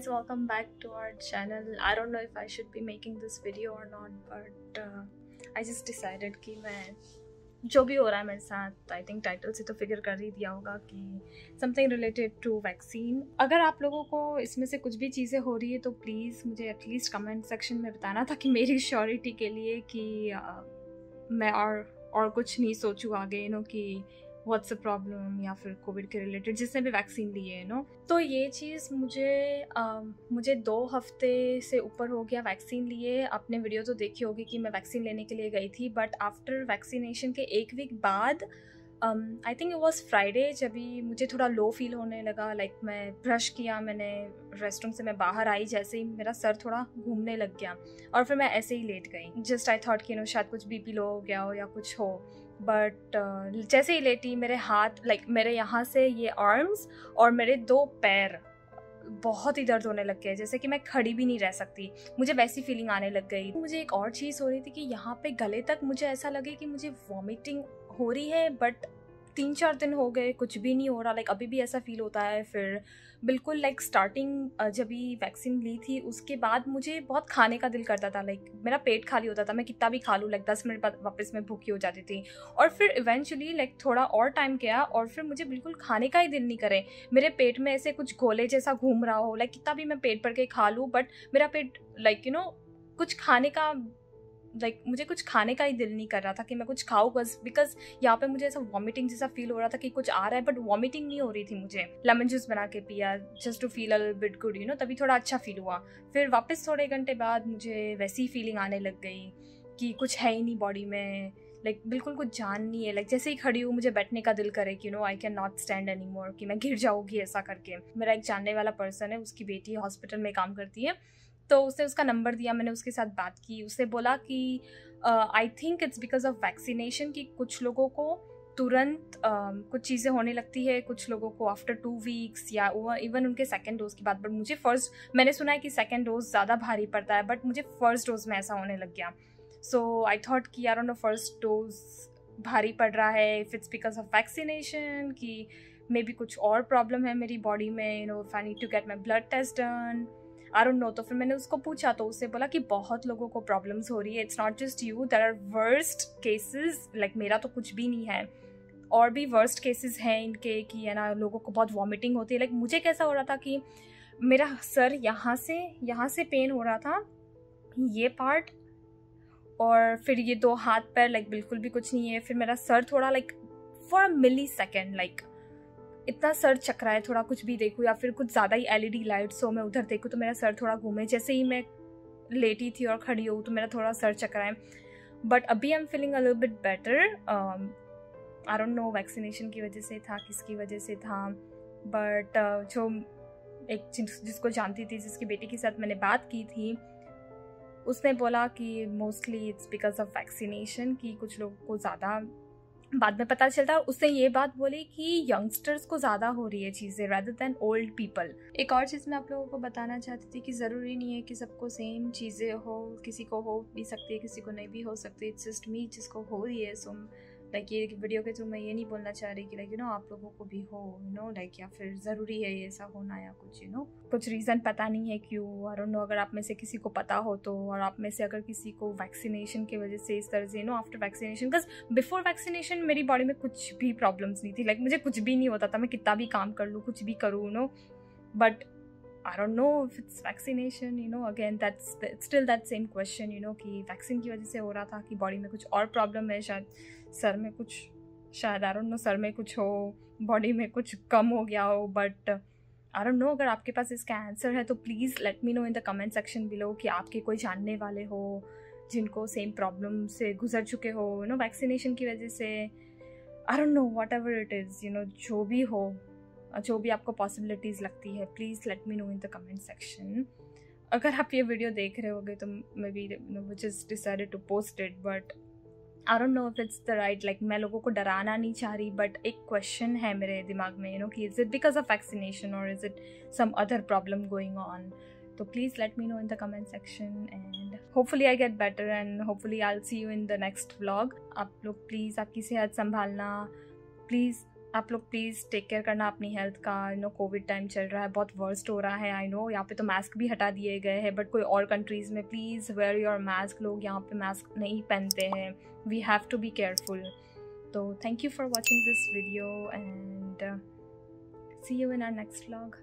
guys, welcome back to our channel. I don't know if I should be making this video or not, but I just decided कि मैं जो भी हो रहा है मेरे साथ, आई थिंक टाइटल से तो फिगर कर ही दिया होगा कि समथिंग रिलेटेड टू वैक्सीन। अगर आप लोगों को इसमें से कुछ भी चीज़ें हो रही है तो प्लीज़ मुझे एटलीस्ट कमेंट सेक्शन में बताना, ताकि मेरी श्योरिटी के लिए कि मैं और कुछ नहीं सोचूँ आगे कि व्हाट्स अ प्रॉब्लम या फिर कोविड के रिलेटेड जिसने भी वैक्सीन ली है तो ये चीज़ मुझे 2 हफ्ते से ऊपर हो गया वैक्सीन लिए। आपने वीडियो तो देखी होगी कि मैं वैक्सीन लेने के लिए गई थी, बट आफ्टर वैक्सीनेशन के 1 वीक बाद I think it was Friday, जब भी मुझे थोड़ा लो फील होने लगा। लाइक मैं ब्रश किया, मैंने रेस्टरूम से मैं बाहर आई, जैसे ही मेरा सर थोड़ा घूमने लग गया और फिर मैं ऐसे ही लेट गई। जस्ट आई थॉट कि शायद कुछ बीपी लो हो गया हो या कुछ हो, बट जैसे ही लेटी मेरे हाथ, लाइक मेरे यहाँ से ये आर्म्स और मेरे 2 पैर बहुत ही दर्द होने लग गए, जैसे कि मैं खड़ी भी नहीं रह सकती। मुझे वैसी फीलिंग आने लग गई। मुझे एक और चीज़ हो रही थी कि यहाँ पे गले तक मुझे ऐसा लगे कि मुझे वॉमिटिंग हो रही है, बट 3-4 दिन हो गए कुछ भी नहीं हो रहा। लाइक अभी भी ऐसा फील होता है। फिर बिल्कुल लाइक स्टार्टिंग जब भी वैक्सीन ली थी उसके बाद मुझे बहुत खाने का दिल करता था। लाइक मेरा पेट खाली होता था, मैं कितना भी खा लूँ, लाइक 10 मिनट बाद वापस मैं भूखी हो जाती थी। और फिर इवेंचुअली लाइक थोड़ा और टाइम गया और फिर मुझे बिल्कुल खाने का ही दिल नहीं करे। मेरे पेट में ऐसे कुछ गोले जैसा घूम रहा हो, लाइक कितना भी मैं पेट भर के खा लूँ, बट मेरा पेट लाइक कुछ खाने का, मुझे कुछ खाने का ही दिल नहीं कर रहा था कि मैं कुछ खाऊँ, बिकॉज यहाँ पे मुझे ऐसा वॉमिटिंग जैसा फील हो रहा था कि कुछ आ रहा है, बट वॉमिटिंग नहीं हो रही थी। मुझे लेमन जूस बना के पिया just to feel a bit good, तभी थोड़ा अच्छा फील हुआ। फिर वापस थोड़े घंटे बाद मुझे वैसी फीलिंग आने लग गई कि कुछ है ही नहीं बॉडी में, लाइक बिल्कुल कुछ जान नहीं है। लाइक जैसे ही खड़ी हूँ मुझे बैठने का दिल करे कि I can not stand any more, कि मैं गिर जाऊँगी ऐसा करके। मेरा एक जानने वाला पर्सन है, उसकी बेटी हॉस्पिटल में काम करती है, तो उसने उसका नंबर दिया, मैंने उसके साथ बात की। उसने बोला कि I think it's because of vaccination कि कुछ लोगों को तुरंत कुछ चीज़ें होने लगती है, कुछ लोगों को आफ्टर 2 वीक्स या इवन उनके 2nd डोज की बात। बट मुझे मैंने सुना है कि 2nd डोज ज़्यादा भारी पड़ता है, बट मुझे 1st डोज में ऐसा होने लग गया। सो आई थॉट कि आई डोंट नो 1st डोज भारी पड़ रहा है, if it's because of vaccination, कि मे बी कुछ और प्रॉब्लम है मेरी बॉडी में, if I need to get my blood test done, I don't know. तो फिर मैंने उसको पूछा तो उससे बोला कि बहुत लोगों को प्रॉब्लम्स हो रही है, it's not just you, there are worst cases. Like मेरा तो कुछ भी नहीं है, और भी वर्स्ट केसेस हैं इनके कि लोगों को बहुत वॉमिटिंग होती है। लाइक मुझे कैसा हो रहा था कि मेरा सर यहाँ से पेन हो रहा था, ये पार्ट, और फिर ये 2 हाथ पैर लाइक बिल्कुल भी कुछ नहीं है। फिर मेरा सर थोड़ा like for a millisecond like इतना सर चकरा है, थोड़ा कुछ भी देखूँ या फिर कुछ ज़्यादा ही LED लाइट्स हो, मैं उधर देखूँ तो मेरा सर थोड़ा घूमे। जैसे ही मैं लेटी थी और खड़ी हूँ तो मेरा थोड़ा सर चकरा है, बट अभी I am feeling a little bit better. I don't know vaccination की वजह से था, किसकी वजह से था, बट जो एक जिसको जानती थी, जिसकी बेटी के साथ मैंने बात की थी, उसने बोला कि mostly it's because of vaccination, कि कुछ लोगों को ज़्यादा बाद में पता चलता है। उसने ये बात बोली कि यंगस्टर्स को ज़्यादा हो रही है चीज़ें rather than ओल्ड पीपल। एक और चीज़ मैं आप लोगों को बताना चाहती थी कि ज़रूरी नहीं है कि सबको सेम चीज़ें हो, किसी को हो भी सकती है, किसी को नहीं भी हो सकती। इट्स जस्ट मी जिसको हो रही है। सो लाइक ये वीडियो के थ्रू मैं ये नहीं बोलना चाह रही कि लाइक आप लोगों को भी हो लाइक, या फिर ज़रूरी है ये ऐसा होना, या कुछ कुछ रीज़न पता नहीं है क्यों। आई डोंट नो, अगर आप में से किसी को पता हो तो, और आप में से अगर किसी को वैक्सीनेशन की वजह से इस तरह से after vaccination, because before vaccination मेरी बॉडी में कुछ भी प्रॉब्लम्स नहीं थी। लाइक मुझे कुछ भी नहीं होता था, मैं कितना भी काम कर लूँ, कुछ भी करूँ but I don't know if it's vaccination, again that's still that same question, कि वैक्सीन की वजह से हो रहा था कि बॉडी में कुछ और प्रॉब्लम है, शायद सर में कुछ, शायद I don't know सर में कुछ हो, बॉडी में कुछ कम हो गया हो, बट I don't know। अगर आपके पास इसका आंसर है तो please let me know in the comment section below, कि आपके कोई जानने वाले हो जिनको सेम प्रॉब्लम से गुजर चुके हो वैक्सीनेशन की वजह से। I don't know, whatever it is, जो भी हो, जो भी आपको पॉसिबिलिटीज़ लगती है, please let me know in the comment section. अगर आप ये वीडियो देख रहे होगे तो maybe just decided to post it, but I don't know if it's the right, like मैं लोगों को डराना नहीं चाह रही, बट एक क्वेश्चन है मेरे दिमाग में कि is it because of vaccination और is it some other problem going on. तो please let me know in the comment section, and hopefully I get better, and hopefully I will see you in the next vlog. आप लोग please आपकी सेहत संभालना, please आप लोग please take care करना अपनी हेल्थ का। कोविड टाइम चल रहा है, बहुत वर्स्ट हो रहा है। आई नो यहाँ पे तो मास्क भी हटा दिए गए हैं, बट कोई और कंट्रीज़ में प्लीज़ वेयर योर मास्क। लोग यहाँ पे मास्क नहीं पहनते हैं। We have to be careful. तो thank you for watching this video and see you in our next vlog.